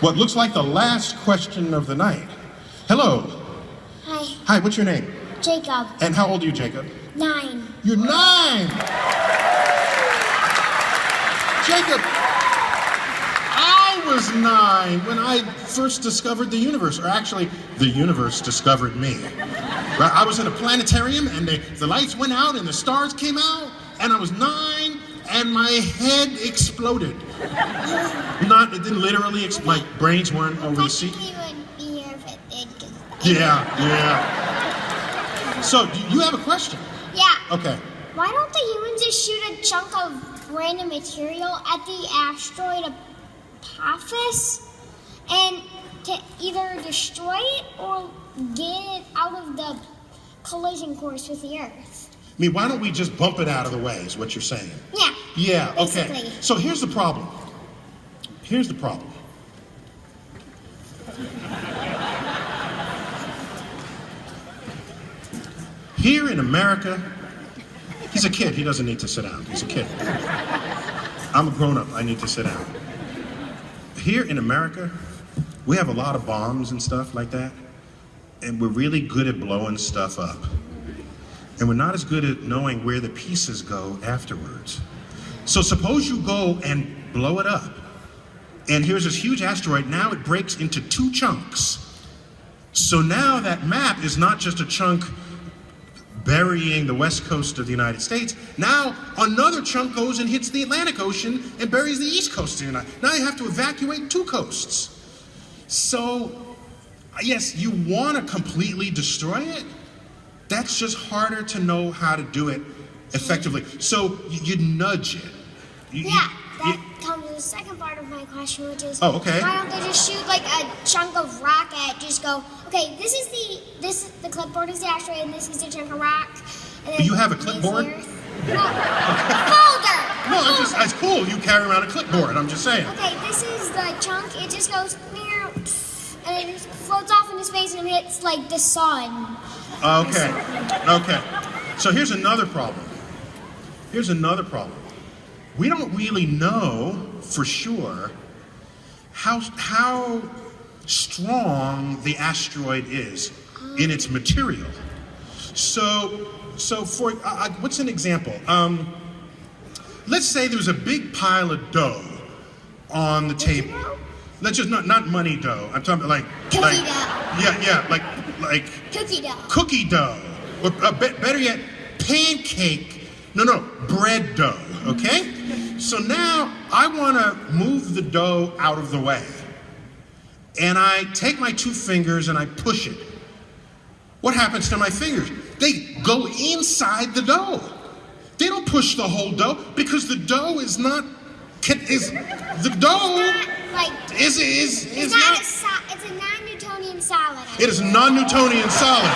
what looks like the last question of the night. Hello. Hi. Hi, what's your name? Jacob. And how old are you, Jacob? 9. You're 9! Jacob, I was 9 when I first discovered the universe, or actually, the universe discovered me. Right? I was in a planetarium, and the lights went out, and the stars came out, and I was 9, and my head exploded. It didn't literally, my brains weren't over the seat. You wouldn't be here if it did. Yeah. So, you have a question? Yeah. Okay. Why don't the humans just shoot a chunk of random material at the asteroid Apophis and to either destroy it or get it out of the collision course with the Earth? I mean, why don't we just bump it out of the way, is what you're saying? Yeah. Yeah, okay. Basically. So here's the problem. Here in America, he's a kid, he doesn't need to sit down, he's a kid. I'm a grown-up, I need to sit down. Here in America, we have a lot of bombs and stuff like that, and we're really good at blowing stuff up. And we're not as good at knowing where the pieces go afterwards. So suppose you go and blow it up, and here's this huge asteroid, now it breaks into 2 chunks. So now that map is not just a chunk burying the west coast of the United States. Now another chunk goes and hits the Atlantic Ocean and buries the east coast of the United States. Now you have to evacuate 2 coasts. So, yes, you want to completely destroy it. That's just harder to know how to do it effectively. So you nudge it. That comes to the second part of my question, which is, oh, okay. Why don't they just shoot like a chunk of rock at? Just go, okay, this is the clipboard is the asteroid, and this is the chunk of rock. And then You have a clipboard? No, folder. No, it's cool. You carry around a clipboard. I'm just saying. Okay, this is the chunk. It just goes near, and it just floats off into space and hits like the sun. Okay. So here's another problem. We don't really know for sure how strong the asteroid is in its material. So for what's an example? Let's say there's a big pile of dough on the table. Let's just not money dough. I'm talking about cookie dough. Yeah, like cookie dough. Cookie dough, or better yet, bread dough. Okay. So now I want to move the dough out of the way. And I take my 2 fingers and I push it. What happens to my fingers? They go inside the dough. They don't push the whole dough because the dough is not. It's a non-Newtonian solid. It is a non-Newtonian solid.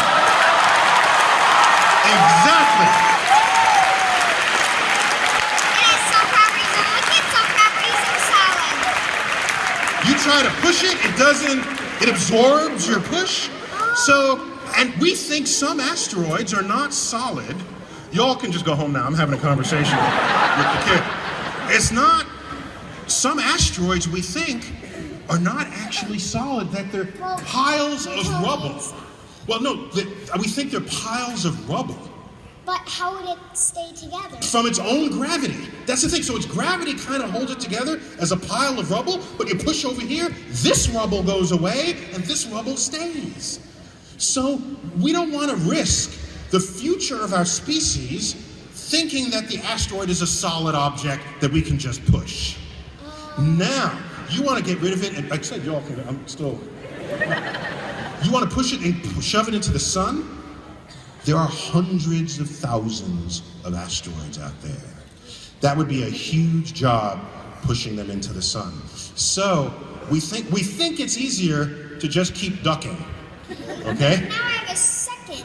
Exactly. You try to push it, it absorbs your push. So, and we think some asteroids are not solid. Y'all can just go home now, I'm having a conversation with the kid. It's not, some asteroids we think are not actually solid, that they're piles of rubble. Well, no, we think they're piles of rubble. But how would it stay together? From its own gravity. That's the thing. So its gravity kind of holds it together as a pile of rubble, but you push over here, this rubble goes away, and this rubble stays. So we don't want to risk the future of our species thinking that the asteroid is a solid object that we can just push. Now, you want to get rid of it, and like I said, you want to push it and shove it into the sun? There are hundreds of thousands of asteroids out there. That would be a huge job pushing them into the sun. So we think it's easier to just keep ducking. Okay? Now I have a second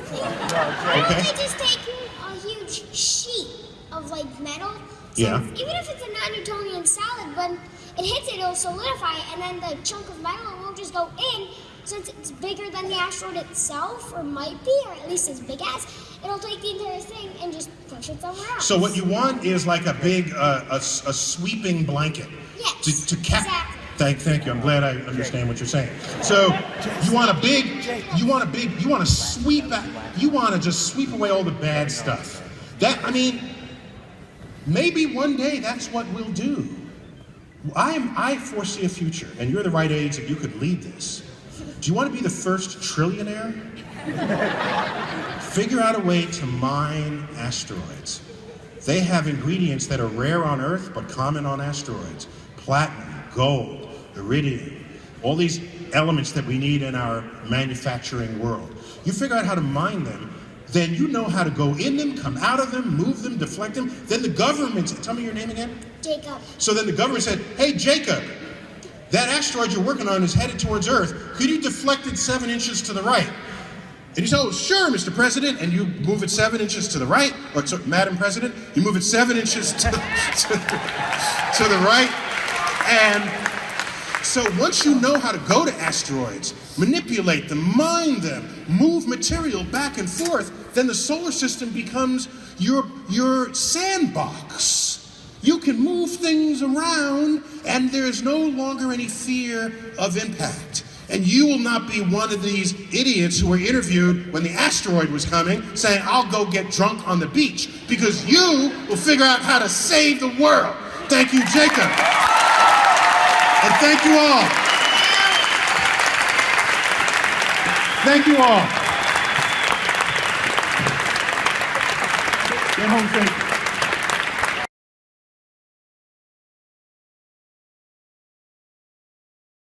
thing. Why don't they just take a huge sheet of metal? Yeah. Even if it's a non-Newtonian solid, when it hits it, it'll solidify, and then the chunk of metal won't just go in. Since it's bigger than the asteroid itself, or might be, or at least as big as, it'll take the entire thing and just push it somewhere else. So what you want is like a big, a sweeping blanket. Yes, To exactly. Thank you. I'm glad I understand what you're saying. So you want to just sweep away all the bad stuff. Maybe one day that's what we'll do. I foresee a future, and you're the right age that you could lead this. Do you want to be the first trillionaire? Figure out a way to mine asteroids. They have ingredients that are rare on Earth, but common on asteroids. Platinum, gold, iridium, all these elements that we need in our manufacturing world. You figure out how to mine them, then you know how to go in them, come out of them, move them, deflect them. Then the government, tell me your name again? Jacob. So then the government said, hey, Jacob, that asteroid you're working on is headed towards Earth. Could you deflect it 7 inches to the right? And you say, oh, sure, Mr. President, and you move it 7 inches to the right, or Madam President, you move it 7 inches to the right, and so once you know how to go to asteroids, manipulate them, mine them, move material back and forth, then the solar system becomes your sandbox. You can move things around, and there's no longer any fear of impact. And you will not be one of these idiots who were interviewed when the asteroid was coming saying, I'll go get drunk on the beach, because you will figure out how to save the world. Thank you, Jacob. And thank you all. Thank you all. Get home safe.